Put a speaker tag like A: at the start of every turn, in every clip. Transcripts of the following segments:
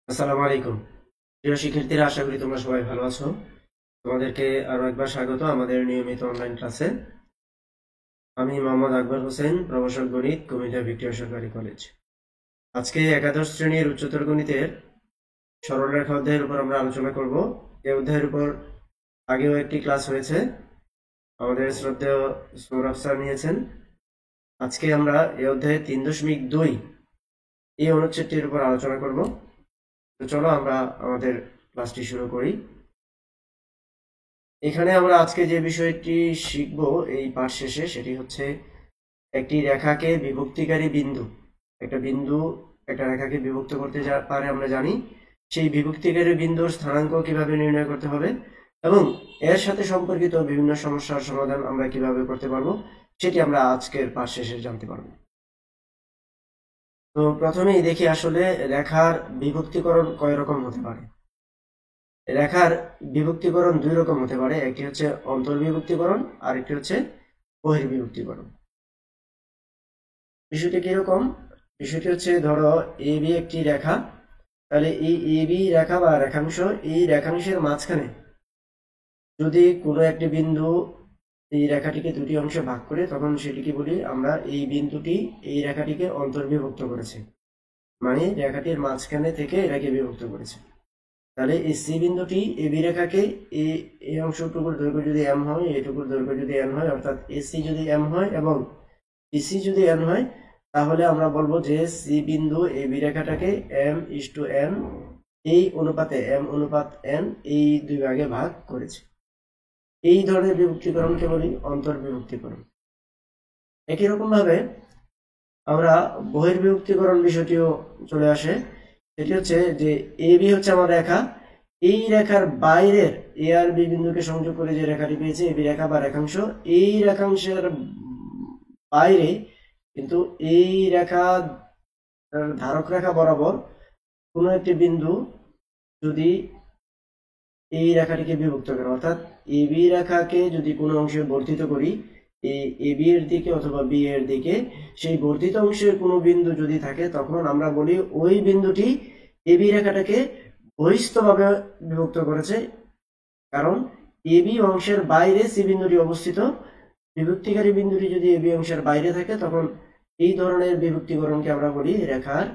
A: আসসালামু আলাইকুম। প্রিয় শিক্ষার্থীরা, আশা করি তোমরা সবাই ভালো আছো। তোমাদেরকে আরো একবার স্বাগত আমাদের নিয়মিত অনলাইন ক্লাসে। আমি মোহাম্মদ আকবর হোসেন, প্রভাষক গণিত, কুমিল্লা ভিক্টোরিয়া সরকারি কলেজ। আজকে একাদশ শ্রেণীর উচ্চতর গণিতের সরলরেখা অধ্যায়ের উপর আমরা আলোচনা করব। এই অধ্যায়ের উপর আগেও একটি ক্লাস হয়েছে, আমাদের শ্রদ্ধেয় সৌরভ স্যার নিয়েছেন। আজকে আমরা এই অধ্যায়ে 3.2 এই অনুচ্ছেদটির উপর আলোচনা করব। তো চলো আমরা আমাদের ক্লাসটি শুরু করি। এখানে আমরা আজকে যে বিষয়টি শিখব এই পাঠ শেষে, সেটি হচ্ছে একটি রেখাকে বিভক্তিকারী বিন্দু। একটা রেখাকে বিভক্ত করতে পারে আমরা জানি। সেই বিভক্তিকারী বিন্দুর স্থানাঙ্ক কিভাবে নির্ণয় করতে হবে এবং এর সাথে সম্পর্কিত বিভিন্ন সমস্যার সমাধান আমরা কিভাবে করতে পারবো, সেটি আমরা আজকের পাঠ শেষে জানতে পারবো। তো প্রথমেই দেখি আসলে রেখার বিভক্তিকরণ কয় রকম হতে পারে। রেখার বিভক্তিকরণ দুই রকম হতে পারে, একটি হচ্ছে অন্তর্বিভক্তিকরণ আর একটি হচ্ছে বহির্বিভক্তিকরণ। বিষয়টি কিরকম? বিষয়টি হচ্ছে, ধরো এ বি একটি রেখা, তাহলে এই এ বি রেখা বা রেখাংশ, এই রেখাংশের মাঝখানে যদি কোনো একটি বিন্দু এই রেখাটিকে দুটি অংশে ভাগ করে, তখন সেটিকে বলি আমরা এই বিন্দুটি এই রেখাটিকে অন্তর্বিভক্ত করেছে, মানে রেখাটির মাঝখানে থেকে এটাকে বিভক্ত করেছে। তাহলে এই সি বিন্দুটি এ বি রেখাকে এই অংশটুকুর দৈর্ঘ্য যদি এম হয়, এইটুকুর দৈর্ঘ্য যদি এন হয়, অর্থাৎ এসি যদি এম হয় এবং বিসি যদি এন হয়, তাহলে আমরা বলবো যে সি বিন্দু এ বি রেখাটাকে m/n এই অনুপাতে m/n এই দুই ভাগে ভাগ করেছে। এই ধরনের বিভক্তিকরণকে বলি অন্তর্বিভক্তিকরণ। একই রকম ভাবে আমরা বহির্বিভক্তিকরণ বিষয়টিও চলে আসে। সেটি হচ্ছে যে এ বি হচ্ছে আমার রেখা, এই রেখার বাইরের এ আর বি বিন্দুকে সংযোগ করে যে রেখাটি পেয়েছে এবি রেখা বা রেখাংশ, এই রেখাংশের বাইরে কিন্তু এই রেখা ধারক রেখা বরাবর কোনো একটি বিন্দু যদি এই রেখাটিকে বিভক্ত করে, অর্থাৎ এবি রেখাকে যদি কোনো অংশে বর্ধিত করি এই এবি এর দিকে অথবা বি এর দিকে, সেই বর্ধিত অংশের কোনো বিন্দু যদি থাকে, তখন আমরা বলি ওই বিন্দুটি এবি রেখাটাকে বহিস্থভাবে বিভক্ত করেছে, কারণ এবি অংশের বাইরে সি বিন্দুটি অবস্থিত। বিভক্তিকারী বিন্দুটি যদি এবি অংশের বাইরে থাকে, তখন এই ধরনের বিভক্তিকরণকে আমরা বলি রেখার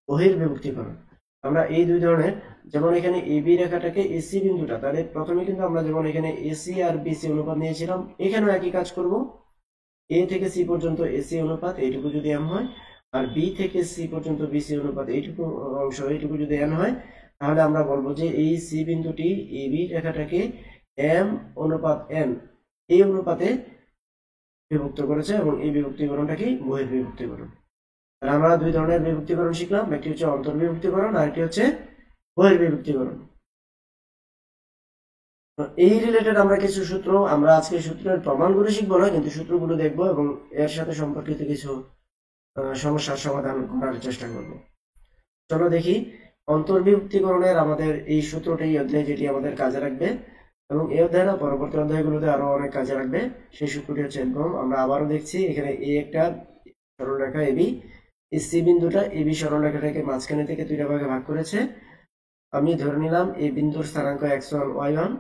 A: বহির্বিভক্তিকরণ। আমরা এই দুই ধরনের, যেমন এখানে এবি রেখাটাকে এসি বিন্দুটা, তাহলে প্রথমে কিন্তু আমরা যেমন এখানে এসি আর বিসি অনুপাত নিয়েছিলাম, এখানেও একই কাজ করব। এ থেকে সি পর্যন্ত এসি অনুপাত এইটুকু যদি এম হয়, আর বি থেকে সি পর্যন্ত বিসি অনুপাত এইটুকু অংশ এইটুকু যদি এন হয়, তাহলে আমরা বলবো যে এই সি বিন্দুটি এবি রেখাটাকে m/n এই অনুপাতে বিভক্ত করেছে এবং এই বিভক্তিকরণটা কি বহির্বিভক্তিকরণ। তাহলে আমরা দুই ধরনের বিভক্তিকরণ শিখলাম, একটি হচ্ছে অন্তর্বিভক্তিকরণ আর একটি হচ্ছে বহির্বিভক্তিকরণ। এই রিলেটেড আমরা কিছু সূত্র, আমরা আজকে সূত্রের প্রমাণগুলো শিখবো না, কিন্তু সূত্রগুলো দেখবো এবং এর সাথে সম্পর্কিত কিছু সমস্যার সমাধান করার চেষ্টা করব। চলো দেখি অন্তর্বিভক্তিকরণের আমাদের এই সূত্রটি এই অধ্যায়ে যেটি আমাদের কাজে লাগবে, এবং এই অধ্যায় না পরবর্তী অধ্যায়গুলোতে আরো অনেক কাজে লাগবে। সেই সূত্রটি হচ্ছে এরকম, আমরা আবারও দেখছি এখানে এ একটা সরলরেখা এবি, এই সি বিন্দুটা এবি সরলরেখাটাকে মাঝখানে থেকে দুইটা ভাগে ভাগ করেছে। আমি ধরে নিলাম এই বিন্দুর স্থানাঙ্ক x1 y1,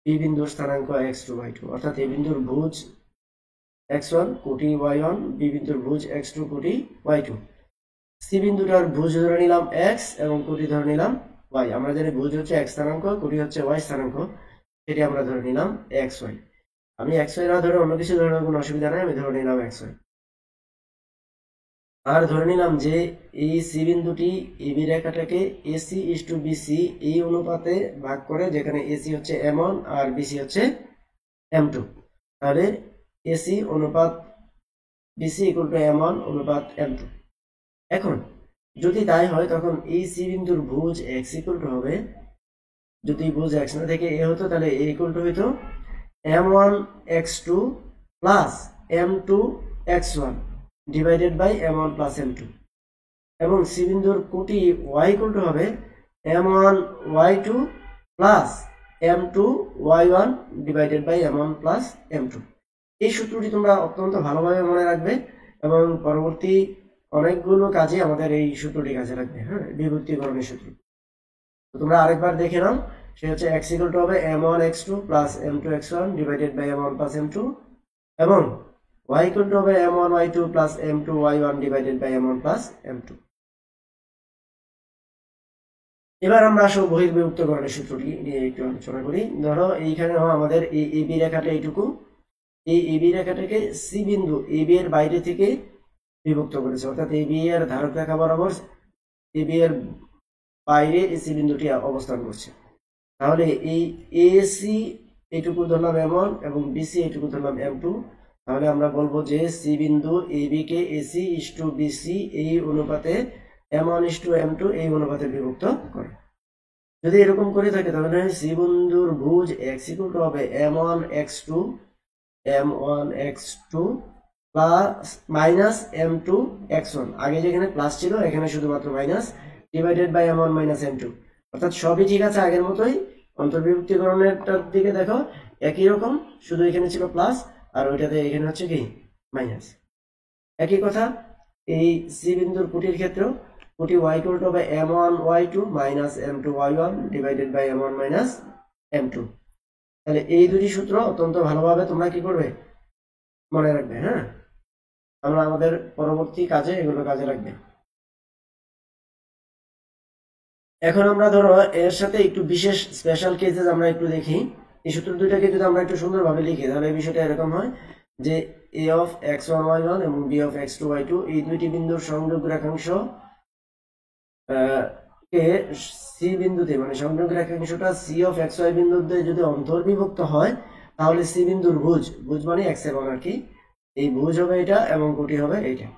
A: বি বিন্দুর স্থানাঙ্ক x2 y2, অর্থাৎ এই বিন্দুর ভুজ x1 কোটি y1, বি বিন্দুর ভুজ x2 কোটি y2। সি বিন্দুটার ভুজ ধরে নিলাম x এবং কোটি ধরে নিলাম y। আমরা জানি ভুজ হচ্ছে x স্থানাঙ্ক, কোটি হচ্ছে y স্থানাঙ্ক, সেটি আমরা ধরে নিলাম xy। আমি xy না ধরে অন্য কিছু ধরে কোনো অসুবিধা নাই, আমি ধরে নিলাম xy। আর ধরে নিলাম যে এই সি বিন্দুটি এবি রেখাটাকে AC/BC এই অনুপাতে ভাগ করে, যেখানে এসি হচ্ছে m1 আর বিসি হচ্ছে m2। তাহলে এসি অনুপাত বিসি ইকুয়াল টু m1 অনুপাত m2। এখন যদি তাই হয়, তখন এই সি বিন্দুর ভুজ x ইকুয়াল টু হবে, যদি ভুজ x না থেকে এ হতো, তাহলে a ইকুয়াল টু হইতো m1 x2 plus m2 x1 divided by m1 plus m2, এবং সি বিন্দুর কোটি y ইকুয়াল টু হবে m1 y2 plus m2 y1 divided by m1 plus m2। এই সূত্রটি তোমরা অত্যন্ত ভালোভাবে মনে রাখবে এবং পরবর্তী অনেকগুলো কাজে আমাদের এই সূত্রটি কাজে লাগবে। হ্যাঁ, বিভক্তিকরণের সূত্র। তোমরা আরেকবার দেখে নাও, সে হচ্ছে x ইকুয়াল টু হবে m1 x2 plus m2 x1 divided by m1 plus m2, এবং y ইকুয়াল টু হবে m1 y2 plus m2 y1 divided by m1 plus m2। এবার আমরা আসো বহির্বিভক্তকরণের সূত্রটি নিয়ে একটু আলোচনা করি। ধরো এইখানে আমাদের এই এবি রেখাটা এইটুকু, এই এবি রেখাটাকে সি বিন্দু এবি এর বাইরে থেকে বিভক্ত করেছে, অর্থাৎ এবি এর ধারক রেখা বরাবর এবি এর বাইরে সি বিন্দুটি অবস্থান করছে। তাহলে এই এসি এইটুকু ধরলাম m1 এবং বিসি এইটুকু ধরলাম m2। তাহলে আমরা বলবো যে সি বিন্দু AB K AC is to BC এই অনুপাতে m1 ইস টু m2 এই অনুপাতে বিভক্ত করে। যদি এরকম করে থাকে তাহলে সি বিন্দুর ভুজ x ইকুয়াল টু হবে m1 x2 plus minus m2 x1, আগে যেখানে প্লাস ছিল এখানে শুধুমাত্র minus, divided by m1 minus m2। অর্থাৎ সবই ঠিক আছে আগের মতোই। অন্তর্বিভক্তিকরণেরটার দিকে দেখো একই রকম, শুধু এখানে ছিল প্লাস আর ওইটাতে এখানে হচ্ছে কি মাইনাস। একই কথা এই সি বিন্দুর কুটির ক্ষেত্রেও কুটি y ইকুয়াল টু হবে m1 y2 minus m2 y1 divided by m1 minus m2। তাহলে এই দুটি সূত্র অত্যন্ত ভালোভাবে তোমরা কি করবে, মনে রাখবে। হ্যাঁ, আমরা আমাদের পরবর্তী কাজে এগুলো কাজে রাখবে। এখন আমরা ধরো এর সাথে একটু বিশেষ স্পেশাল কেসেস আমরা একটু দেখি। এই সূত্র দুইটাকে যদি আমরা একটু সুন্দরভাবে লিখি তাহলে এই বিষয়টা এরকম হয় যে a অফ x1 y1 এবং b অফ x2 y2 এই দুইটি বিন্দুর সংযোগ রেখাংশ কে সি বিন্দুতে, মানে সংযোগ রেখাংশটা সি অফ এক্স ওয়াই বিন্দুতে যদি অন্তর্বিভক্ত হয় তাহলে সি বিন্দুর ভুজ মানে x এর মান আর কি, এই ভুজ হবে এটা এবং কোটি হবে এইটা।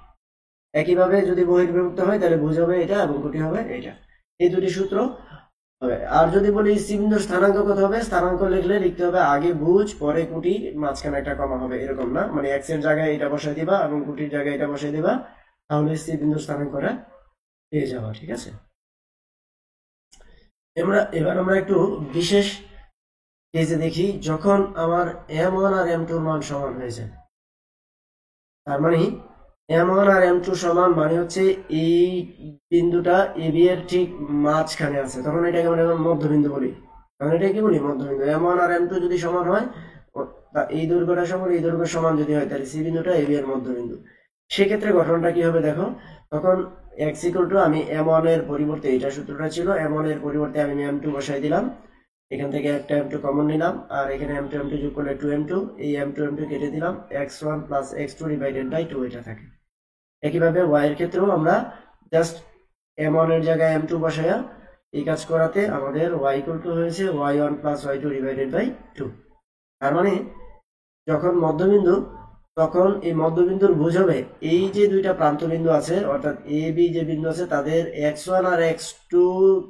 A: একইভাবে যদি বহির্বিভক্ত হয় তাহলে ভুজ হবে এটা এবং কোটি হবে এটা। এই দুটি সূত্র হবে। আর যদি বলি সি বিন্দুর স্থানাঙ্ক কত হবে, স্থানাঙ্ক লিখলে লিখতে হবে আগে ভুজ পরে কোটি মাঝখানে একটা কমা হবে, এরকম না, মানে এক্স এর জায়গায় এটা বসাই দিবা এবং কোটির জায়গায় এটা বসাই দিবা, তাহলে সি বিন্দুর স্থানাঙ্কটা পেয়ে যাওয়া। ঠিক আছে, এবার আমরা একটু বিশেষ কেসে দেখি। যখন আমার m1 আর m2 এর মান সমান হয়ে যায়, তার মানে m1 আর m2 সমান মানে হচ্ছে এই বিন্দুটা এবি এর ঠিক মাঝখানে আছে, তখন এটাকে আমরা মধ্যবিন্দু বলি। তখন এটা কি বলি, মধ্যবিন্দু। m1 আর m2 যদি সমান হয়, এই দৈর্ঘ্যটা সমান এই দৈর্ঘ্য সমান যদি হয়, তাহলে সি বিন্দুটা এবি এর মধ্যবিন্দু। সেক্ষেত্রে গঠনটা কি হবে দেখো, তখন x ইকুয়াল টু আমি m1 এর পরিবর্তে, এটা সূত্রটা ছিল, m1 এর পরিবর্তে আমি m2 বসাই দিলাম, এখান থেকে একটা m2 কমন নিলাম আর এখানে m2 m2 যোগ করলে 2m2, এই m2 m2 কেটে দিলাম, x1 plus x2 divided by 2 এটা থাকে। একইভাবে y এর ক্ষেত্রেও আমরা জাস্ট m1 এর জায়গায় m2 বসাইয়া এই কাজ করাতে আমাদের y ইকুয়াল টু হয়েছে y1 plus y2 divided by 2। তার মানে যখন মধ্যবিন্দু, তখন এই মধ্যবিন্দুর ভুজ হবে এই যে দুইটা প্রান্ত বিন্দু আছে, অর্থাৎ এ বি যে বিন্দু আছে তাদের x1 আর x2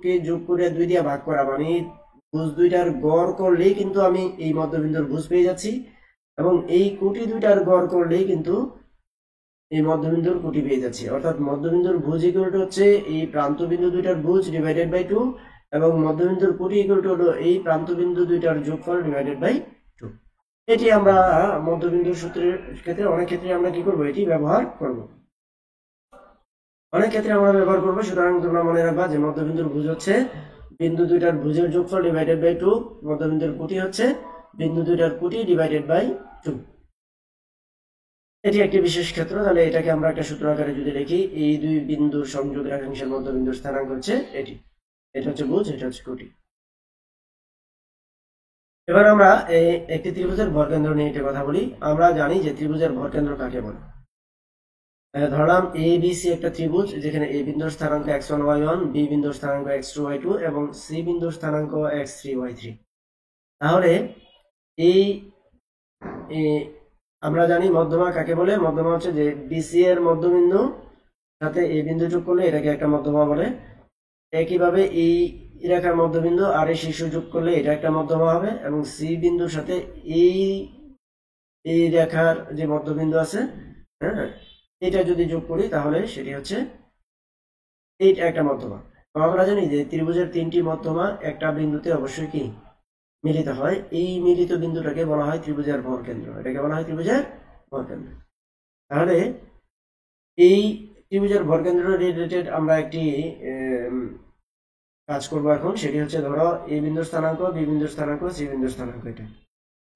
A: কে যোগ করে 2 দিয়ে ভাগ করা, মানে ভুজ দুইটার গড় করলেই কিন্তু আমি এই মধ্যবিন্দুর ভুজ পেয়ে যাচ্ছি, এবং এই কোটি দুইটার গড় করলেই কিন্তু এই মধ্যবিন্দুর কোটি পেয়ে যাচ্ছি। অর্থাৎ মধ্যবিন্দুর ভুজ ইকুয়াল টু হচ্ছে এই প্রান্ত বিন্দু দুইটার ভুজ ডিভাইডেড বাই 2, এবং মধ্যবিন্দুর কোটি ইকুয়াল টু হলো এই প্রান্ত বিন্দু দুইটার যোগফল ডিভাইডেড বাই 2। এটি আমরা মধ্যবিন্দুর সূত্রের ক্ষেত্রে অনেক ক্ষেত্রে আমরা কি করব, এটি ব্যবহার করব, অনেক ক্ষেত্রে আমরা ব্যবহার করব। সুতরাং তোমরা মনে রাখবা যে মধ্যবিন্দুর ভুজ হচ্ছে বিন্দু দুইটার ভুজের যোগফল ডিভাইডেড বাই 2, মধ্যবিন্দুর কোটি হচ্ছে বিন্দু দুইটার কোটি ডিভাইডেড বাই 2। এটি একটি বিশেষ ক্ষেত্র। তাহলে এটাকে আমরা একটা সূত্র আকারে যদি লিখি, এই দুই বিন্দুর সংযোগ রেখাংশের মধ্যবিন্দুর স্থানাঙ্ক হচ্ছে এটি, এটা হচ্ছে ভুজ, এটা হচ্ছে কোটি। এবার আমরা একটি ত্রিভুজের ভরকেন্দ্র নিয়ে একটা কথা বলি। আমরা জানি যে ত্রিভুজের ভরকেন্দ্র কাকে বলে। ধরলাম এ বি সি একটা ত্রিভুজ, যেখানে এ বিন্দুর স্থানাঙ্ক x1 y1, বি বিন্দুর স্থানাঙ্ক x2 y2 এবং সি বিন্দুর স্থানাঙ্ক x3 y3। তাহলে এই আমরা জানি মধ্যমা কাকে বলে। মধ্যমা হচ্ছে যে বিসি এর মধ্যবিন্দু সাথে এই বিন্দু যোগ করলে এটাকে একটা মধ্যমা বলে। একইভাবে এই রেখার মধ্যবিন্দু আর এই শীর্ষ যোগ করলে এটা একটা মধ্যমা হবে, এবং সি বিন্দুর সাথে এই রেখার যে মধ্যবিন্দু আছে, হ্যাঁ, এটা যদি যোগ করি তাহলে সেটি হচ্ছে এইটা একটা মধ্যমা। আমরা জানি যে ত্রিভুজের তিনটি মধ্যমা একটা বিন্দুতে অবশ্যই কি মিলিত হয়, এই মিলিত বিন্দুটাকে বলা হয় ত্রিভুজের ভরকেন্দ্র, এটাকে বলা হয় ত্রিভুজের ভরকেন্দ্র। তাহলে এই ত্রিভুজের ভরকেন্দ্র রিলেটেড আমরা একটি কাজ করবো এখন, সেটি হচ্ছে ধরো এ বিন্দুর স্থানাঙ্ক, বি বিন্দুর স্থানাঙ্ক, সি বিন্দুর স্থানাঙ্ক এটা।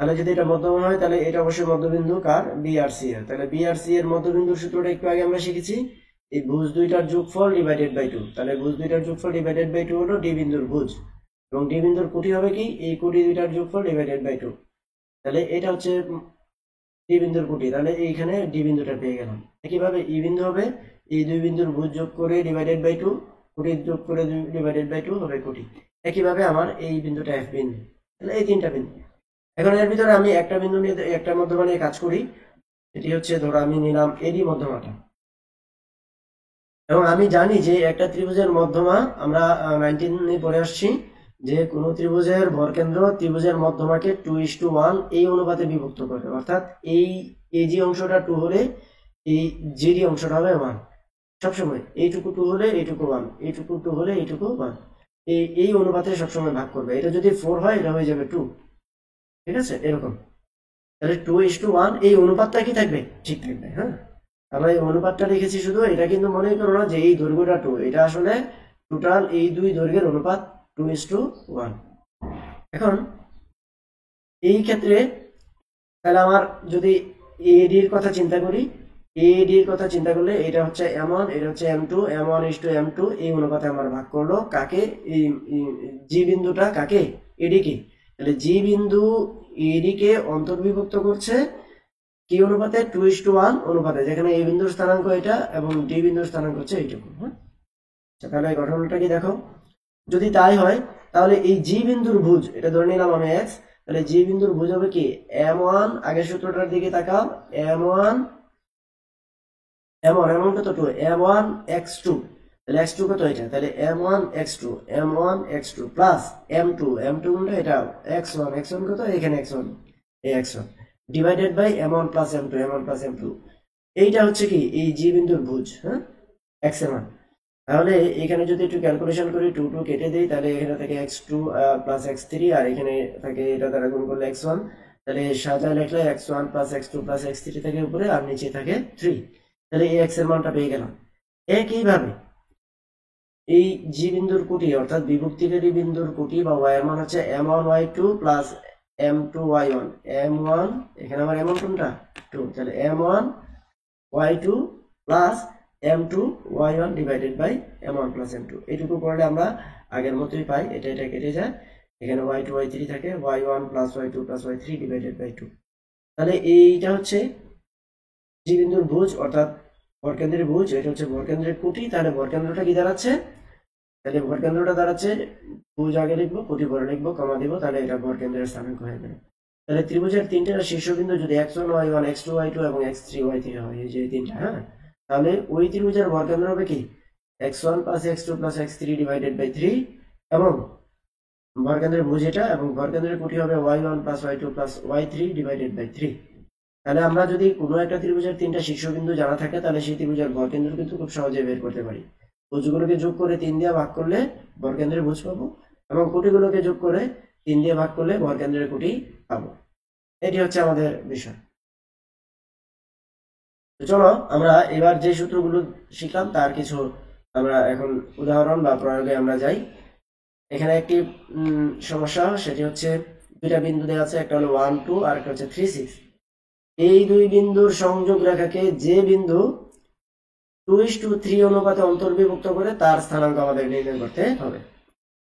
A: তাহলে যদি এটা মধ্যমা হয় তাহলে এটা অবশ্যই মধ্যবিন্দু কার, বি আর সি এর। তাহলে বি আর সি এর মধ্যবিন্দুর সূত্রটা একটু আগে আমরা শিখেছি, এই ভুজ দুইটার যোগফল ডিভাইডেড বাই 2। তাহলে ভুজ দুইটার যোগফল ডিভাইডেড বাই 2 হলো ডি বিন্দুর ভুজ, এবং ডি বিন্দুর কোটি হবে কি, এই কোটি দুইটার যোগফল ডিভাইডেড বাই 2। তাহলে এটা হচ্ছে ডি বিন্দুর কোটি, তাহলে এইখানে ডি বিন্দুটা পেয়ে গেলাম। একইভাবে ই বিন্দু হবে এই দুই বিন্দুর ভুজ যোগ করে ডিভাইডেড বাই 2, কোটি যোগ করে ডিভাইডেড বাই 2 হবে কোটি। একইভাবে আমার এই বিন্দুটা এফ বিন্দু। তাহলে এই তিনটা বিন্দু। এখন এর ভিতরে আমি একটা বিন্দু নিয়ে, একটা মধ্যমা নিয়ে কাজ করি। এটি হচ্ছে ধরো আমি নিলাম এডি মধ্যমাটা, এবং আমি জানি যে একটা ত্রিভুজের মধ্যমা, আমরা 19 পড়ে আসছি যে কোনো ত্রিভুজের ভরকেন্দ্র ত্রিভুজের মধ্যমাকে 2:1 এই অনুপাতে বিভক্ত করে। অর্থাৎ এই এজি অংশটা 2 হলে এই জিডি অংশটা হবে 1। সবসময় এইটুকু 2 হলে এইটুকু 1, এইটুকু 2 হলে এইটুকু 1, এই অনুপাতে সবসময় ভাগ করবে। এটা যদি 4 হয় এটা হয়ে যাবে 2, ঠিক আছে, এরকম। তাহলে 2:1 এই অনুপাতটা কি থাকবে, ঠিক থাকবে। হ্যাঁ, আমরা এই অনুপাতটা লিখেছি শুধু, এটা কিন্তু মনে করো না যে এই দৈর্ঘ্যটা 2, এটা আসলে টোটাল এই দুই দৈর্ঘ্যের অনুপাত 2:1। এখন এই ক্ষেত্রে তাহলে আমার যদি এডির কথা চিন্তা করি, এডির কথা চিন্তা করলে এটা হচ্ছে M1, এটা হচ্ছে M2, M1:M2 এই অনুপাতে আমার ভাগ করলো কাকে, এই জি বিন্দুটা কাকে, এডিকে। তাহলে জি বিন্দু এডিকে অন্তর্বিভক্ত করছে কি অনুপাতে, 2:1 অনুপাতে, যেখানে এ বিন্দুর স্থানাঙ্ক এটা এবং ডি বিন্দুর স্থানাঙ্ক হচ্ছে এইটুকু। হ্যাঁ, তাহলে এই ঘটনাটা কি দেখো, যদি তাই হয় তাহলে এই জি বিন্দুর ভুজ, এটা ধরে নিলাম আমি এক্স, তাহলে জি বিন্দুর ভুজ হবে কি M1, আগের সূত্রটার দিকে তাকাও, M1 কত 2, M1x2, তাহলে x2 কত এটা, তাহলে M1x2 প্লাস M2 কোনটা, এটা x1 কত, এখানে x1, এই x1 divided by M1 plus M2, এইটা হচ্ছে কি এই জি বিন্দুর ভুজ। হ্যাঁ, x এর মান। তাহলে এখানে যদি একটু ক্যালকুলেশন করি, 2 কেটে দিই, তাহলে এখানে থাকে x2 প্লাস x3, আর এখানে থাকে এটা দ্বারা গুণ করলে x1, তাহলে সাজায় লিখলে x1 plus x2 plus x3 থাকে উপরে, আর নিচে থাকে 3। তাহলে এই x এর মানটা পেয়ে গেলাম। একইভাবে এই জি বিন্দুর কোটি অর্থাৎ বিভক্তিকারী বিন্দুর কোটি বা y এর মান হচ্ছে M1y2 প্লাস M2y1, M1 এখানে আমার M1 কোনটা 2, তাহলে M1y2 plus M2y1 divided by M1 plus M2। এইটুকু করলে আমরা আগের মতোই পাই, এটা কেটে যায়, এখানে y2 y3 থাকে, y1 plus y2 plus y3 divided by 2। তাহলে এইটা হচ্ছে জি বিন্দুর ভুজ অর্থাৎ ভরকেন্দ্রের ভুজ, এটা হচ্ছে ভরকেন্দ্রের কোটি। তাহলে ভরকেন্দ্রটা কি দাঁড়াচ্ছে, তাহলে ভরকেন্দ্রটা দাঁড়াচ্ছে, ভুজ আগে লিখবো, কোটি পরে লিখবো, কমা দিব, তাহলে এটা ভরকেন্দ্রের স্থানাঙ্ক হয়ে গেল। তাহলে ত্রিভুজের তিনটা শীর্ষবিন্দু যদি x1 y1 x2 y2 এবং x3 y3 হয়, এই যে তিনটা, হ্যাঁ, তাহলে ওই ত্রিভুজের ভরকেন্দ্র হবে কি x1 plus x2 plus x3 divided by 3, এবং ভরকেন্দ্রের ভুজ এটা, এবং ভরকেন্দ্রের কোটি হবে y1 plus y2 plus y3 divided by 3। তাহলে আমরা যদি কোনো একটা ত্রিভুজের তিনটা শীর্ষবিন্দু জানা থাকে, তাহলে সেই ত্রিভুজের ভরকেন্দ্র কিন্তু খুব সহজে বের করতে পারি। ভুজগুলোকে যোগ করে 3 দিয়ে ভাগ করলে ভরকেন্দ্রের ভুজ পাবো, এবং কোটিগুলোকে যোগ করে 3 দিয়ে ভাগ করলে ভরকেন্দ্রের কোটি পাবো। এটি হচ্ছে আমাদের বিষয়। তো চলো আমরা এবার যে সূত্রগুলো শিখলাম তার কিছু আমরা এখন উদাহরণ বা প্রয়োগে আমরা যাই। এখানে একটি সমস্যা, সেটি হচ্ছে দুইটা বিন্দু দেওয়া আছে, একটা হলো 1 2 আর একটা হচ্ছে 3 6। এই দুই বিন্দুর সংযোগ রেখাকে যে বিন্দু 2:3 অনুপাতে অন্তর্বিভক্ত করে তার স্থানাঙ্ক আমাদের নির্ণয় করতে হবে।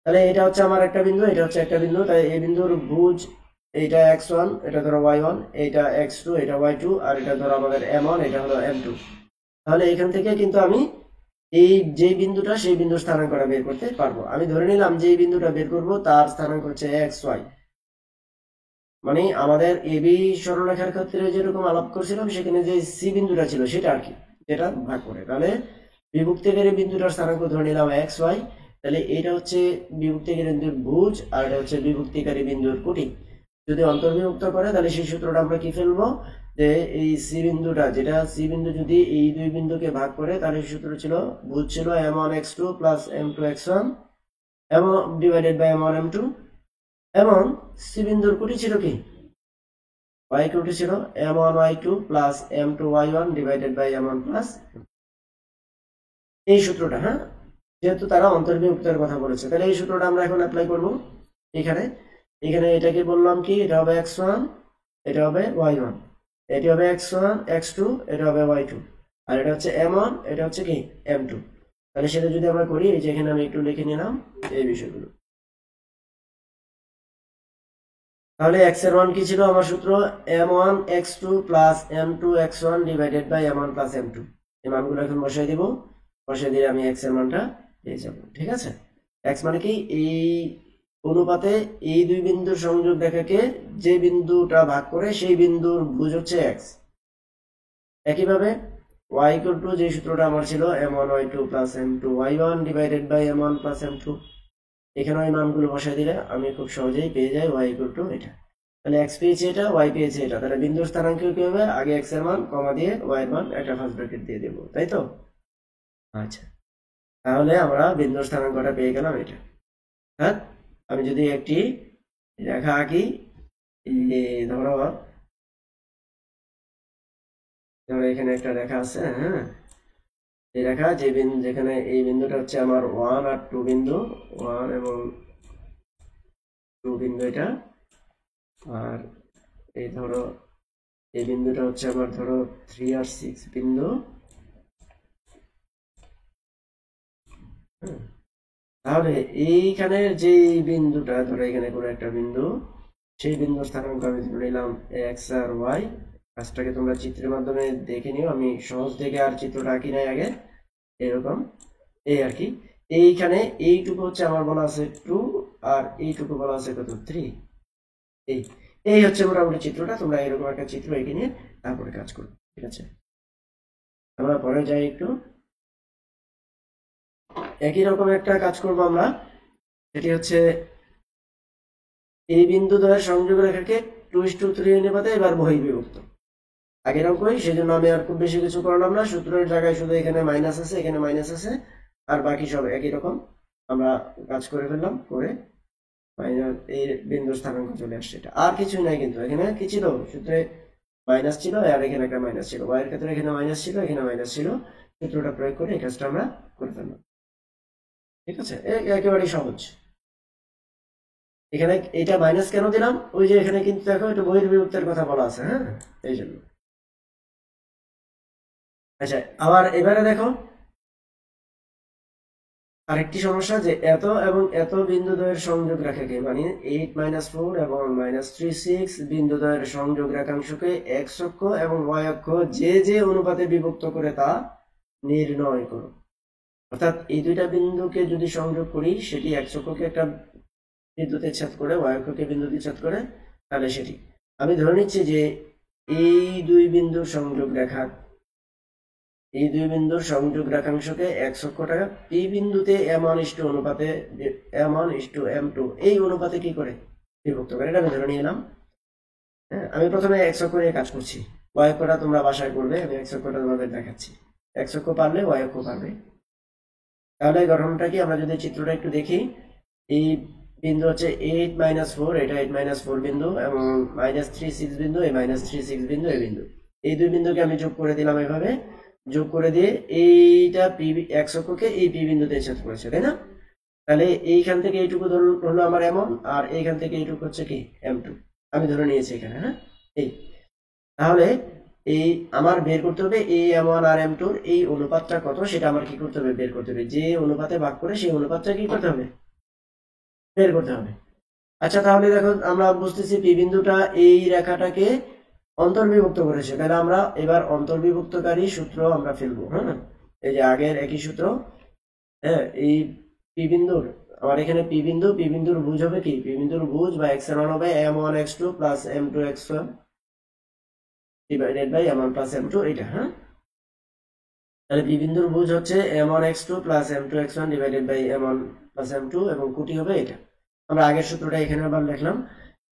A: তাহলে এটা হচ্ছে আমার একটা বিন্দু, এটা হচ্ছে একটা বিন্দু, তাই এই বিন্দুর ভুজ এইটা x1, এটা ধরো y1, এটা x2, এটা y2, আর এটা ধরো আমাদের M1, এটা হলো M2। তাহলে এখান থেকে কিন্তু আমি এই যে বিন্দুটা সেই বিন্দুর স্থানাঙ্কটা বের করতে পারবো। আমি ধরে নিলাম যে এই বিন্দুটা বের করব তার স্থানাঙ্ক হচ্ছে xy, মানে আমাদের এবি সরলরেখার ক্ষেত্রে যেরকম আলাপ করছিলাম সেখানে যে সি বিন্দুটা ছিল সেটা আর কি, যেটা ভাগ করে। তাহলে বিভক্তিকারী বিন্দুটার স্থানাঙ্ক ধরে নিলাম xy, তাহলে এটা হচ্ছে বিভক্তিকারী বিন্দুর ভুজ, আর এটা হচ্ছে বিভক্তিকারী বিন্দুর কোটি। যদি অন্তর্বিভক্ত করে তাহলে সেই সূত্রটা আমরা কি ফেলবো, যে এই সি বিন্দুটা, যেটা সি বিন্দু যদি এই দুই বিন্দুকে ভাগ করে তাহলে সূত্র ছিল, ভুজ ছিল M1x2 প্লাস M2x1 এবং ডিভাইডেড বাই M1 M2, এবং সি বিন্দুর কোটি ছিল কি y কোটি ছিল M1y2 plus M2y1 divided by M1 plus এই সূত্রটা। হ্যাঁ, যেহেতু তারা অন্তর্বিভুক্তের কথা বলেছে, তাহলে এই সূত্রটা আমরা এখন অ্যাপ্লাই করব এখানে। এখানে এটাকে বললাম কি, এটা হবে x1, এটা হবে y1, এটি হবে x1 x2, এটা হবে y2, আর এটা হচ্ছে m1, এটা হচ্ছে কি m2। তাহলে সেটা যদি আমরা করি, এই যে এখানে আমি একটু লিখে নিলাম এই বিষয়গুলো। তাহলে x এর মান কি ছিল আমার সূত্র, m1 x2 plus m2 x1 divided by m1 plus m2। এই মানগুলো এখন বসাই দিব, বসাই দিয়ে আমি x এর মানটা পেয়ে যাব। ঠিক আছে, x মানে কি, এই অনুপাতে এই দুই বিন্দুর সংযোগ রেখাকে যে বিন্দুটা ভাগ করে সেই বিন্দুর ভুজ হচ্ছে x। একইভাবে y ইকুয়াল টু যে সূত্রটা আমার ছিল m1 y2 plus m2 y1 divided by m1 plus m2, এখানে ওই মানগুলো বসাই দিলে আমি খুব সহজেই পেয়ে যাই y ইকুয়াল টু এটা। তাহলে x পেয়েছি এটা, y পেয়েছি এটা, তাহলে বিন্দুর স্থানাঙ্ক কি হবে, আগে x এর মান কমা দিয়ে y এর মান একটা ফার্স্ট ব্র্যাকেট দিয়ে দেবো, তাই তো? আচ্ছা, তাহলে আমরা বিন্দুর স্থানাঙ্কটা পেয়ে গেলাম এটা। হ্যাঁ, আমি যদি একটি রেখা আঁকি, ধরো এখানে একটা রেখা আছে, হ্যাঁ, এই রেখা যে বিন্দু, যেখানে এই বিন্দুটা হচ্ছে আমার 1 আর 2 বিন্দু, 1 এবং 2 বিন্দু এটা, আর এই ধরো এই বিন্দুটা হচ্ছে আমার ধরো 3 আর 6 বিন্দু। তাহলে এইখানে যে বিন্দুটা, ধরো এখানে কোনো একটা বিন্দু, সেই বিন্দুর স্থানাঙ্ক আমি ধরে নিলাম x আর y। কাজটাকে তোমরা চিত্রের মাধ্যমে দেখে নিও, আমি সহজ দেখে আর চিত্রটা আঁকি নাই আগে, এরকম এই আর কি। এইখানে এইটুকু হচ্ছে আমার বলা আছে 2, আর এইটুকু বলা আছে কত 3। এই এই হচ্ছে মোটামুটি চিত্রটা, তোমরা এরকম একটা চিত্র এঁকে নিয়ে তারপরে কাজ করো। ঠিক আছে, আমরা পরে যাই একটু। একই রকম একটা কাজ করবো আমরা, সেটি হচ্ছে এই বিন্দু দ্বয়ের সংযোগ রেখাকে 2:3 অনুপাতে এবার বহির্বিভক্ত। আগের অঙ্কই, সেই জন্য আমি আর খুব বেশি কিছু করলাম না, সূত্রের জায়গায় শুধু এখানে মাইনাস আছে, এখানে মাইনাস আছে, আর বাকি সব একই রকম আমরা কাজ করে ফেললাম, করে মাইনাস এই বিন্দুর স্থানাঙ্ক চলে আসছে, এটা আর কিছুই নাই। কিন্তু এখানে কি ছিল, সূত্রে মাইনাস ছিল, আর এখানে একটা মাইনাস ছিল, y এর ক্ষেত্রে এখানে মাইনাস ছিল, এখানে মাইনাস ছিল, সূত্রটা প্রয়োগ করে এই কাজটা আমরা করে ফেললাম। ঠিক আছে, একেবারেই সহজ। এখানে এটা মাইনাস কেন দিলাম, ওই যে এখানে কিন্তু দেখো এটা বহির্বিভক্তের কথা বলা আছে, হ্যাঁ, এই জন্য। আচ্ছা, আবার এবারে দেখো আরেকটি সমস্যা, যে এত এবং এত বিন্দুদ্বয়ের সংযোগ রেখাকে, মানে 8 - 4 এবং -3 6 বিন্দুদ্বয়ের সংযোগ রেখাংশকে x অক্ষ এবং y অক্ষ যে যে অনুপাতে বিভক্ত করে তা নির্ণয় করো। অর্থাৎ এই দুইটা বিন্দুকে যদি সংযোগ করি, সেটি x অক্ষকে একটা বিন্দুতে ছেদ করে, y অক্ষকে বিন্দুতে ছেদ করে, তাহলে সেটি আমি ধরে নিচ্ছি যে এই দুই বিন্দুর সংযোগ রেখা, এই দুই বিন্দুর সংযোগ রেখাংশকে x অক্ষটা পি বিন্দুতে m1 অনুপাতে, m1:m2 এই অনুপাতে কি করে বিভক্ত করে, এটা আমি ধরে নিলাম। হ্যাঁ, আমি প্রথমে x অক্ষ নিয়ে কাজ করছি, y অক্ষটা তোমরা বাসায় করবে, আমি x অক্ষটা তোমাদের দেখাচ্ছি। x অক্ষ পারলে y অক্ষ পারবে। তাহলে গঠনটা কি, আমরা যদি চিত্রটা একটু দেখি, এই বিন্দু হচ্ছে 8 - 4, এটা 8 - 4 বিন্দু, এবং -3 6 বিন্দু, এই -3 6 বিন্দু, এই বিন্দু, এই দুই বিন্দুকে আমি যোগ করে দিলাম এভাবে, যোগ করে দিয়ে এইটা পি x অক্ষকে এই পি বিন্দুতে ছেদ করেছে, তাই না? তাহলে এইখান থেকে এইটুকু ধরুন হলো আমার m1, আর এইখান থেকে এইটুকু হচ্ছে কি m2, আমি ধরে নিয়েছি এখানে। হ্যাঁ, এই তাহলে এই আমার বের করতে হবে এই m1 আর m2 এই অনুপাতটা কত, সেটা আমার কি করতে হবে, বের করতে হবে। যে অনুপাতে ভাগ করে সেই অনুপাতটা কি করতে হবে, বের করতে হবে। আচ্ছা, তাহলে দেখো আমরা বুঝতেছি পি বিন্দুটা এই রেখাটাকে অন্তর্বিভক্ত করেছে, তাহলে আমরা এবার অন্তর্বিভক্তকারী সূত্র আমরা ফেলবো। হ্যাঁ, এই যে আগের একই সূত্র। হ্যাঁ, এই পি বিন্দুর, আমার এখানে পি বিন্দুর ভুজ হবে কি, পি বিন্দুর ভুজ বা x এর মান হবে m1 x2 plus m2 x1 divided by m1 plus m2, এটা। হ্যাঁ, তাহলে পি বিন্দুর ভুজ হচ্ছে m1 x2 plus m2 x1 divided by m1 plus m2, এবং কুটি হবে এটা। আমরা আগের সূত্রটা এখানে আবার লিখলাম।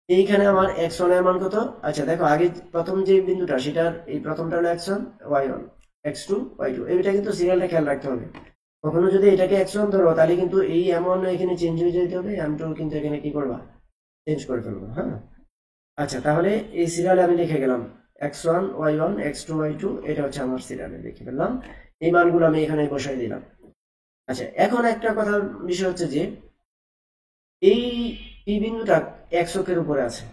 A: এইখানে আমার x1 এর মান কত, আচ্ছা দেখো আগে প্রথম যে বিন্দুটা, সেটার এই প্রথমটা হলো x1 y1 x2 y2, এইটা কিন্তু সিরিয়ালটা খেয়াল রাখতে হবে। কখনো যদি এটাকে x1 ধরো, তাহলে কিন্তু এই m1 এখানে চেঞ্জ হয়ে যেতে হবে, m2 কিন্তু এখানে কি করবা, চেঞ্জ করে ফেলবো। হ্যাঁ, আচ্ছা, তাহলে এই সিরিয়ালে আমি লিখে গেলাম x1 y1 x2 y2, এটা হচ্ছে আমার সিরিয়ালে লিখে ফেললাম। এই মানগুলো আমি এখানে বসাই দিলাম। আচ্ছা, এখন একটা কথা বিষয় হচ্ছে যে এই পি বিন্দুটা এক্স অক্ষের উপরে আছে।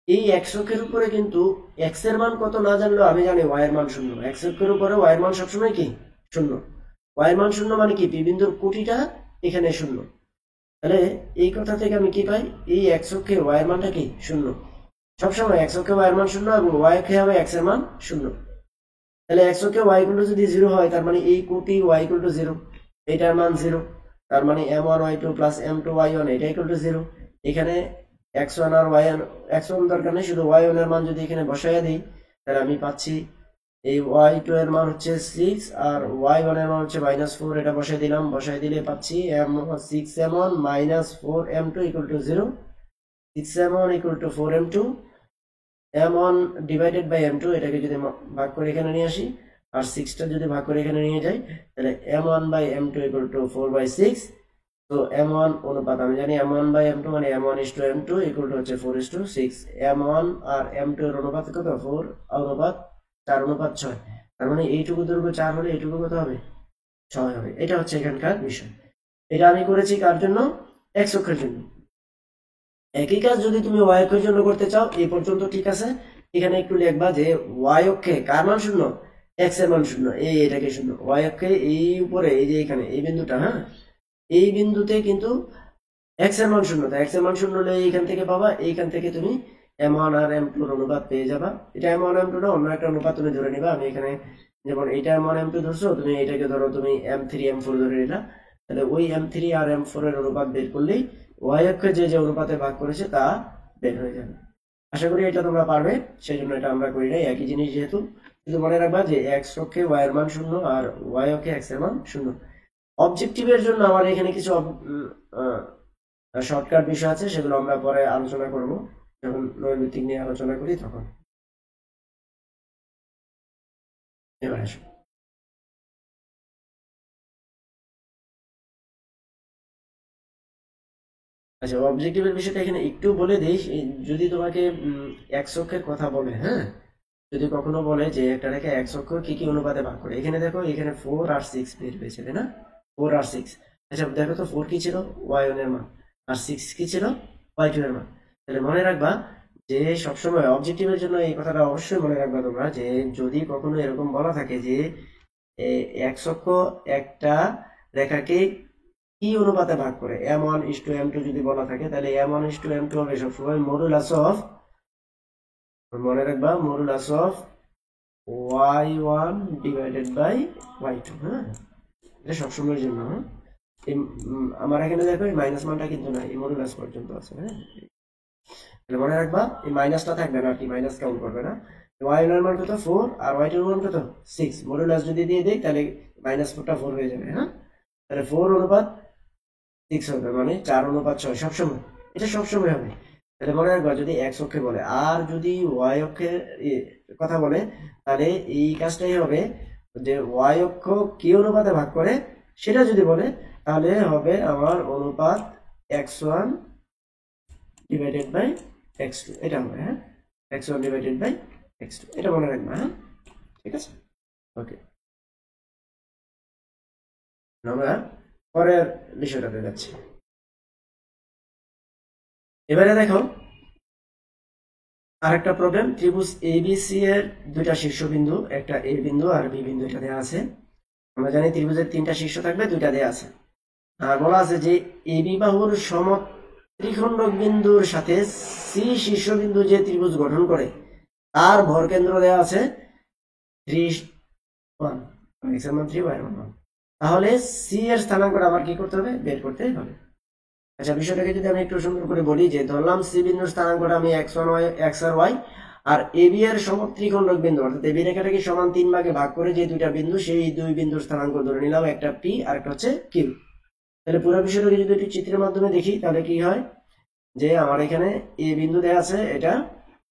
A: এই এক্স অক্ষের উপরে কিন্তু এক্স এর মান কত না জানলেও আমি জানি ওয়াই এর মান শূন্য। এক্স অক্ষের উপরে ওয়াই এর মান সবসময় কি শূন্য। ওয়াই এর মান শূন্য মানে কি পি বিন্দুর কোটিটা এখানে শূন্য। তাহলে এই কথা থেকে আমি কি পাই, এই এক্স অক্ষে ওয়াই এর মানটা কি শূন্য। সবসময় এক্স অক্ষে ওয়াই এর মান শূন্য এবং ওয়াই অক্ষে হবে এক্স এর মান শূন্য। তাহলে এক্স অক্ষে ওয়াই ইকুয়াল টু যদি জিরো হয় তার মানে এই কোটি ওয়াই ইকুয়াল টু জিরো, এটার মান জিরো। তার মানে m1y2 প্লাস m2y1 এটা ইকুয়াল টু জিরো। এখানে x1 আর y1, x1 দরকার নেই, শুধু y1 এর মান যদি এখানে বসাইয়া দিই তাহলে আমি পাচ্ছি এই y2 এর মান হচ্ছে 6 আর y1 এর মান হচ্ছে -4। এটা বসাই দিলাম, বসাই দিলে পাচ্ছি m6m1 -4m2 equal to 0। 6m1 equal to 4m2, m1 divided by m2 এটাকে যদি ভাগ করে এখানে নিয়ে আসি আর 6টা যদি ভাগ করে এখানে নিয়ে যাই তাহলে m1 by m2 equal to 4/6। তো m1 অনুপাত আমি জানি m1 বাই m2 মানে m1:m2 ইকুয়াল টু হচ্ছে 4:6। m1 আর m2 এর অনুপাত কত, 4 অনুপাত 4:6। তার মানে এইটুকু দৈর্ঘ্য 4 হলে এইটুকু কত হবে, 6 হবে। এটা হচ্ছে এখানকার বিষয়। এটা আমি করেছি কার জন্য, x অক্ষের জন্য। একই কাজ যদি তুমি y অক্ষের জন্য করতে চাও এই পর্যন্ত ঠিক আছে। এখানে একটু লিখবা যে y অক্ষে কার মান শূন্য, x এর মান শূন্য, এটাকে শূন্য। y অক্ষে এই উপরে এই যে এখানে এই বিন্দুটা, হ্যাঁ এই বিন্দুতে কিন্তু x এর মান শূন্য। তাই x এর মান শূন্য হলে এইখান থেকে পাবা, এইখান থেকে তুমি m1 আর m2 এর অনুপাত পেয়ে যাবা। এটা m1 m2 না, অন্য একটা অনুপাত তুমি ধরে নিবা। আমি এখানে যেমন এইটা m1 m2 ধরছো, তুমি এটাকে ধরো তুমি m3 m4 ধরে নিলা। তাহলে ওই m3 আর m4 এর অনুপাত বের করলেই y অক্ষে যে যে অনুপাতে ভাগ করেছে তা বের হয়ে যাবে। আশা করি এটা তোমরা পারবে, সেই জন্য এটা আমরা করি নাই, একই জিনিস যেহেতু। কিন্তু মনে রাখবা যে x অক্ষে y এর মান শূন্য আর y অক্ষে x এর মান শূন্য। অবজেক্টিভের জন্য আমার এখানে কিছু শর্টকাট বিষয় আছে, সেগুলো আমরা পরে আলোচনা করব যখন নৈর্মিত্তিক নিয়ে আলোচনা করি তখন। এবার আসো, আচ্ছা অবজেক্টিভের বিষয়টা এখানে একটু বলে দিই। যদি তোমাকে এক্স অক্ষের কথা বলে, হ্যাঁ যদি কখনো বলে যে একটা রেখা এক্স অক্ষ কি কি অনুপাতে ভাগ করে, এখানে দেখো এখানে 4 আর 6 বের হয়েছে তাই না, 4 আর 6। আচ্ছা দেখো তো 4 কি ছিল, y1 এর মান, আর 6 কি ছিল, y2 এর মান। তাহলে মনে রাখবা যে সবসময় অবজেক্টিভের জন্য এই কথাটা অবশ্যই মনে রাখবা তোমরা, যে যদি কখনো এরকম বলা থাকে যে এক্স অক্ষ একটা রেখাকে কি অনুপাতে ভাগ করে, m1:m2 যদি বলা থাকে তাহলে m1:m2 হবে সবসময় মডুলাস অফ, মনে রাখবা modulus of y1 divided by y2। হ্যাঁ এটা সবসময়ের জন্য। আমার এখানে দেখো এই মাইনাস মানটা কিন্তু না, এই মডুলাস পর্যন্ত আছে। হ্যাঁ তাহলে মনে রাখবা এই মাইনাসটা থাকবে না, আর কি মাইনাস কাউন্ট করবে না। y1 এর মান কত 4 আর y2 এর মান কত 6, মডুলাস যদি দিয়ে দেই তাহলে -4টা 4 হয়ে যাবে। হ্যাঁ তাহলে 4 অনুপাত 6 হবে, মানে 4:6 সবসময়, এটা সবসময় হবে। তাহলে মনে রাখবা যদি এক্স অক্ষে বলে, আর যদি ওয়াই অক্ষের কথা বলে তাহলে এই কাজটাই হবে যে ওয়াই অক্ষ কি অনুপাতে ভাগ করে সেটা যদি বলে তাহলে হবে আমার অনুপাত x1 ডিভাইডেড বাই x2, এটা হবে। হ্যাঁ x1 ডিভাইডেড বাই x2, এটা মনে রাখবা। হ্যাঁ ঠিক আছে, ওকে আমরা পরের বিষয়টাতে যাচ্ছি। এবারে দেখো আরেকটা প্রবলেম, ত্রিভুজ এবিসি এর দুইটা শীর্ষবিন্দু, একটা এ বিন্দু আর বি বিন্দু, এটা দেওয়া আছে। আমরা জানি ত্রিভুজের 3টা শীর্ষ থাকবে, 2টা দেওয়া আছে। আর বলা আছে যে এবি বাহুর সমত্রিখণ্ডক বিন্দুর সাথে সি শীর্ষবিন্দু যে ত্রিভুজ গঠন করে তার ভরকেন্দ্র দেওয়া আছে 3 1, তাহলে সি এর স্থানাঙ্কটা আবার কি করতে হবে, বের করতে হবে। আচ্ছা বিষয়টাকে যদি আমি একটু সুন্দর করে বলি যে ধরলাম সি বিন্দুর স্থানাঙ্কটা আমি x আর y, আর এবি এর সমত্রিখণ্ডক বিন্দু অর্থাৎ এবি রেখাটাকে সমান 3 ভাগে ভাগ করে যে দুইটা বিন্দু, সেই দুই বিন্দুর স্থানাঙ্ক ধরে নিলাম, একটা পি আর একটা হচ্ছে কিউ। তাহলে পুরো বিষয়টাকে যদি একটু চিত্রের মাধ্যমে দেখি তাহলে কি হয়, যে আমার এখানে এ বিন্দু দেওয়া আছে, এটা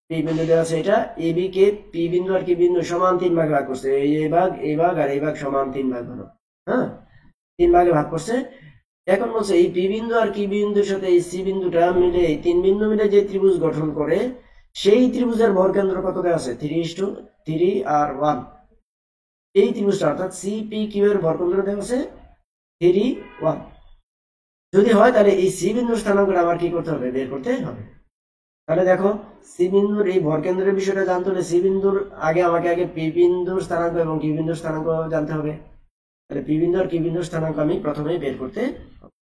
A: পি বিন্দু দেওয়া আছে, এটা এবি কে পি বিন্দু আর কি বিন্দু সমান 3 ভাগে ভাগ করছে, এই ভাগ এই ভাগ আর এই ভাগ সমান 3 ভাগ হলো। হ্যাঁ 3 ভাগে ভাগ করছে। এখন বলছে এই পি বিন্দু আর কি বিন্দুর সাথে এই সি বিন্দুটা মিলে, এই 3 বিন্দু মিলে যে ত্রিভুজ গঠন করে সেই ত্রিভুজের ভরকেন্দ্র কত দেওয়া আছে 3:3 আর 1। এই ত্রিভুজটা অর্থাৎ সিপি কিউ এর ভরকেন্দ্র দেওয়া আছে 3 1 যদি হয় তাহলে এই সি বিন্দুর স্থানাঙ্কটা আমার কি করতে হবে, বের করতে হবে। তাহলে দেখো সি বিন্দুর এই ভরকেন্দ্রের বিষয়টা জানতে হলে সি বিন্দুর আমাকে আগে পি বিন্দুর স্থানাঙ্ক এবং কিউ বিন্দুর স্থানাঙ্ক জানতে হবে। তাহলে পি বিন্দু আর কিউ বিন্দুর স্থানাঙ্ক আমি প্রথমেই বের করতে হবে।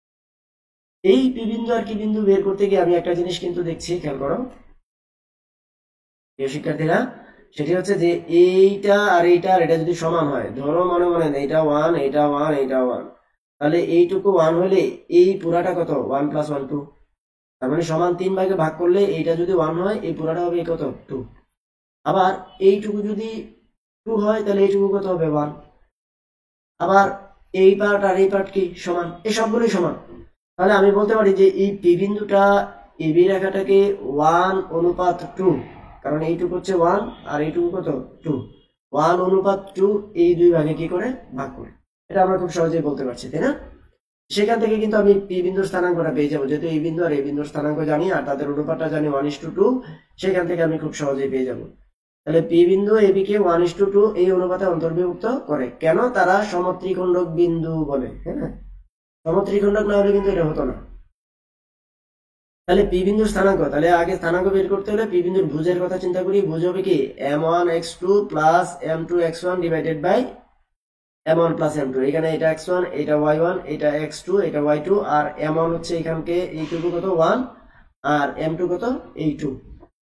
A: এই পি বিন্দু আর কিউ বিন্দু বের করতে গিয়ে আমি একটা জিনিস কিন্তু দেখছি, খেয়াল করো প্রিয় শিক্ষার্থীরা, সেটি হচ্ছে যে এইটা আর এইটা আর এটা যদি সমান হয়, ধরো মনে মনে এইটা 1 এইটা 1 এইটা 1, তাহলে এইটুকু 1 হলে এই পুরাটা কত 1 + 1 2, তার মানে সমান 3 ভাগে ভাগ করলে এইটা যদি 1 হয় এই পুরাটা হবে কত 2। আবার এইটুকু যদি 2 হয় তাহলে এইটুকু কত হবে 1। আবার এই পার্ট আর এই পার্ট কি সমান, এই সবগুলোই সমান। তাহলে আমি বলতে পারি যে এই পি বিন্দুটা এবি রেখাটাকে 1:2, কারণ এইটুকু হচ্ছে 1 আর এইটুকু কত 2, 1:2 এই দুই ভাগে কি করে ভাগ করে, এটা আমরা খুব সহজেই বলতে পারছি, তাই না? সেখান থেকে কিন্তু আমি পি বিন্দুর স্থানাঙ্কটা পেয়ে যাবো, যেহেতু এই বিন্দু আর এই বিন্দুর স্থানাঙ্ক জানি আর তাদের অনুপাতটা জানি 1:2, সেখান থেকে আমি খুব সহজেই পেয়ে যাবো। তাহলে পি বিন্দু এবি কে 1:2 এই অনুপাতে অন্তর্ভুক্ত করে। কেন? তারা সমত্রিখণ্ডক বিন্দু বলে, হ্যাঁ, সমত্রিখণ্ডক না হলে কিন্তু এটা হতো না। তাহলে পি বিন্দুর স্থানাঙ্ক, তাহলে আগে স্থানাঙ্ক বের করতে হলে পি বিন্দুর ভুজের কথা চিন্তা করি। ভুজ হবে কি m1x2 + m2x1 divided by m1 + m2। এখানে এটা x1, এটা y1, এটা x2, এটা y2, আর m1 হচ্ছে এখানকে এইটুকু কত 1 আর m2 কত এই 2।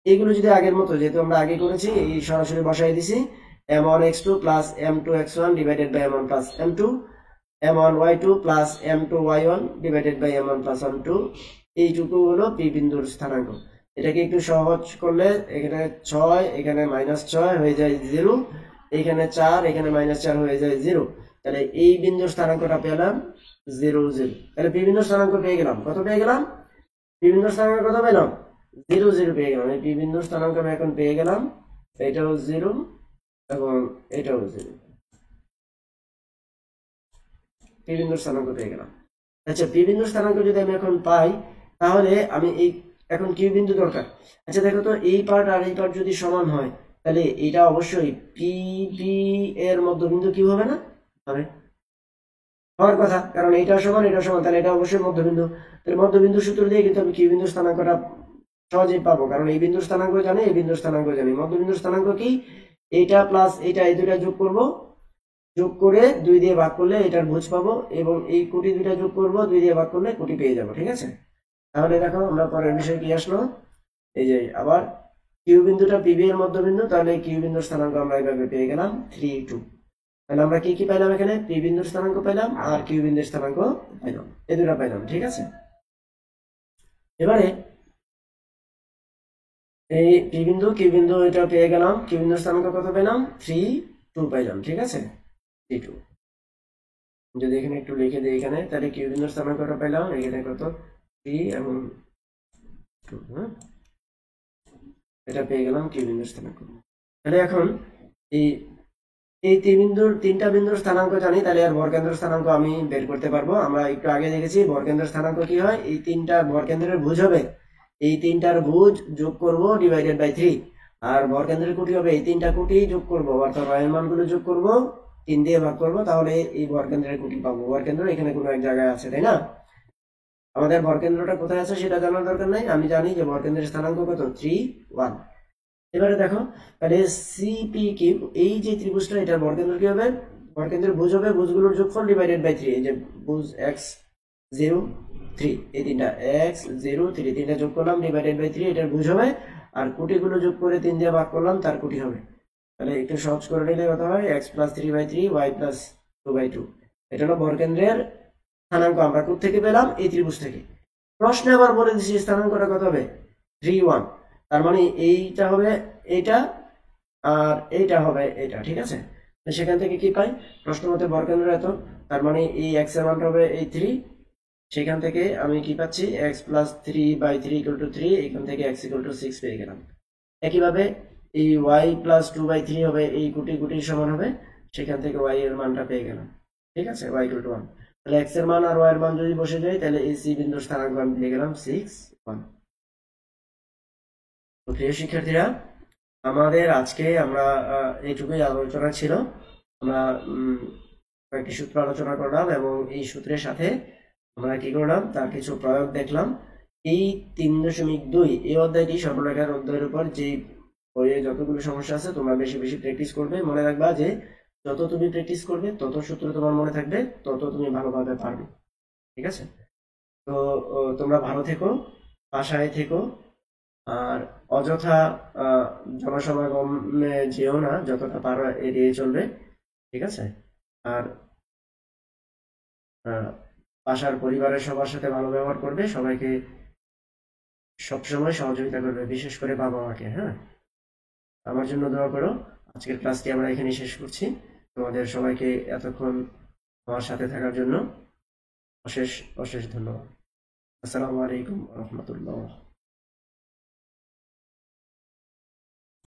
A: এইগুলো যদি আগের মতো, যেহেতু আমরা আগে করেছি, এই সরাসরি বসাই দিছি m1x2 + m2x1 divided by m1 + m2, m1y2 + m2y1 divided by m1 + m2। এইটুকু হলো পি বিন্দুর স্থানাঙ্ক। এটাকে একটু সহজ করলে এখানে 6, এখানে -6 হয়ে যায় 0, এখানে 4, এখানে -4 হয়ে যায় 0। তাহলে এই বিন্দুর স্থানাঙ্কটা পেলাম 0 0। তাহলে পি বিন্দুর স্থানাঙ্ক পেয়ে গেলাম, কত পেয়ে গেলাম, পি বিন্দুর স্থানাঙ্ক কত পেলাম 0 0 পেয়ে গেলাম। এই পি বিন্দুর স্থানাঙ্ক আমি এখন পেয়ে গেলাম, এটাও 0 এবং এটাও 0, পি বিন্দুর স্থানাঙ্ক পেয়ে গেলাম। আচ্ছা, পি বিন্দুর স্থানাঙ্ক যদি আমি এখন পাই, তাহলে আমি এই এখন কিউ বিন্দু দরকার। আচ্ছা দেখো তো, এই পার্ট আর এই পার্ট যদি সমান হয় তাহলে এটা অবশ্যই পি বি এর মধ্যবিন্দু কিউ হবে না? হবে, হওয়ার কথা, কারণ এইটা সমান এটা সমান, তাহলে এটা অবশ্যই মধ্যবিন্দু। তাহলে মধ্যবিন্দু সূত্র দিয়ে কিন্তু আমি কিউ বিন্দুর স্থানাঙ্কটা সহজেই পাবো, কারণ এই বিন্দুর স্থানাঙ্ক জানি, এই বিন্দুর স্থানাঙ্ক জানি। মধ্যবিন্দুর স্থানাঙ্ক কি, এইটা প্লাস এইটা, এই দুইটা যোগ করব, যোগ করে 2 দিয়ে ভাগ করলে এটার ভুজ পাবো, এবং এই কোটি দুইটা যোগ করব, 2 দিয়ে ভাগ করলে কোটি পেয়ে যাবো, ঠিক আছে? তাহলে দেখো আমরা পরের বিষয় কি আসলো, এই যে আবার কিউ বিন্দুটা পিবি এর মধ্যবিন্দু, তাহলে কিউ বিন্দুর স্থানাঙ্ক আমরা এইভাবে পেয়ে গেলাম 3 2। তাহলে আমরা কি কি পাইলাম, এখানে পি বিন্দুর স্থানাঙ্ক পাইলাম আর কিউ বিন্দুর স্থানাঙ্ক পাইলাম, এই দুটো পাইলাম, ঠিক আছে? এবারে এই পি বিন্দু কিউ বিন্দু এটা পেয়ে গেলাম, কিউ বিন্দুর স্থানাঙ্ক কত পেলাম 3 2 পাইলাম, ঠিক আছে? 3 2। যদি এখানে একটু লিখে দিই এখানে, তাহলে কিউ বিন্দুর স্থানাঙ্কটা পেলাম এখানে কত 3 এবং 2, হ্যাঁ, এটা পেয়ে গেলাম কিউ বিন্দুর স্থানাঙ্ক। তাহলে এখন এই এই তিনটা বিন্দুর স্থানাঙ্ক জানি, তাহলে আর ভরকেন্দ্রের স্থানাঙ্ক আমি বের করতে পারবো। আমরা একটু আগে দেখেছি ভরকেন্দ্রের স্থানাঙ্ক কি হয়, এই তিনটা ভরকেন্দ্রের ভুজ হবে, এই তিনটার ভুজ যোগ করব ডিভাইডেড বাই 3, আর ভরকেন্দ্রের কোটি হবে এই তিনটা কোটি যোগ করব, অর্থাৎ রয়ের মানগুলো যোগ করব, 3 দিয়ে ভাগ করব, তাহলে এই ভরকেন্দ্রের কোটি পাবো। ভরকেন্দ্র এখানে কোনো এক জায়গায় আছে, তাই না? আমাদের ভরকেন্দ্রটা কোথায় আছে সেটা জানার দরকার নাই, আমি জানি যে ভরকেন্দ্রের স্থানাঙ্ক কত 3 1। এবারে দেখো, তাহলে সিপি কিউ, এই যে ত্রিভুজটা, এটার ভরকেন্দ্র কি হবে, ভরকেন্দ্রের ভুজ হবে ভুজগুলোর যোগফল ডিভাইডেড বাই 3। এই যে ভুজ x0 3, এই তিনটা x0 3, তিনটা যোগ করলাম ডিভাইডেড বাই 3, এটার ভুজ হবে, আর কোটিগুলো যোগ করে 3 দিয়ে ভাগ করলাম, তার কোটি হবে। তাহলে একটু সহজ করে নিলে কত হয়, x + 3/3 y + 2/2। এটা হলো ভরকেন্দ্রের স্থানাঙ্ক। আমরা কোথা থেকে পেলাম, এই ত্রিভুজ থেকে। প্রশ্নে আবার বলে দিচ্ছি স্থানাঙ্কটা কত হবে 3 1, তার মানে এইটা হবে এইটা আর এইটা হবে এইটা, ঠিক আছে? সেখান থেকে কি পাই, প্রশ্ন মতে ভরকেন্দ্র এত, তার মানে এই x এর মানটা হবে এই 3, সেখান থেকে আমি কি পাচ্ছি x + 3/3 = 3, এখান থেকে x = 6 পেয়ে গেলাম। একইভাবে এই y + 2/3 হবে এই কোটি কোটির সমান হবে, সেখান থেকে y এর মানটা পেয়ে গেলাম, ঠিক আছে? y = 1। তাহলে x এর মান আর y এর মান যদি বসে যায়, তাহলে এই সি বিন্দুর স্থানাঙ্ক আমি পেয়ে গেলাম 6 1। তো প্রিয় শিক্ষার্থীরা, আমাদের আজকে আমরা এইটুকুই আলোচনা ছিল। আমরা কয়েকটি সূত্র আলোচনা করলাম এবং এই সূত্রের সাথে আমরা কি করলাম তার কিছু প্রয়োগ দেখলাম। এই 3.2 এই অধ্যায়টি সরলরেখার অধ্যায়ের উপর যে বইয়ে যতগুলো সমস্যা আছে তোমরা বেশি বেশি প্র্যাকটিস করবে। মনে রাখবা যে যত তুমি প্র্যাকটিস করবে তত সূত্র তোমার মনে থাকবে, তত তুমি ভালোভাবে পারবে। ঠিক আছে? তো তোমরা ভালো থেকো, বাসায় থেকো, আর অযথা জনসমাগমে যেও না, যতটা পারো এড়িয়ে চলবে। ঠিক আছে? আর বাসার পরিবারের সবার সাথে ভালো ব্যবহার করবে, সবাইকে সবসময় সহযোগিতা করবে, বিশেষ করে বাবা মাকে। হ্যাঁ, আমার জন্য দোয়া করো। আজকের ক্লাসটি আমরা এখানেই শেষ করছি। তোমাদের সবাইকে এতক্ষণ আমার সাথে থাকার জন্য অশেষ অশেষ ধন্যবাদ। আসসালামু আলাইকুম রহমতুল্লাহ।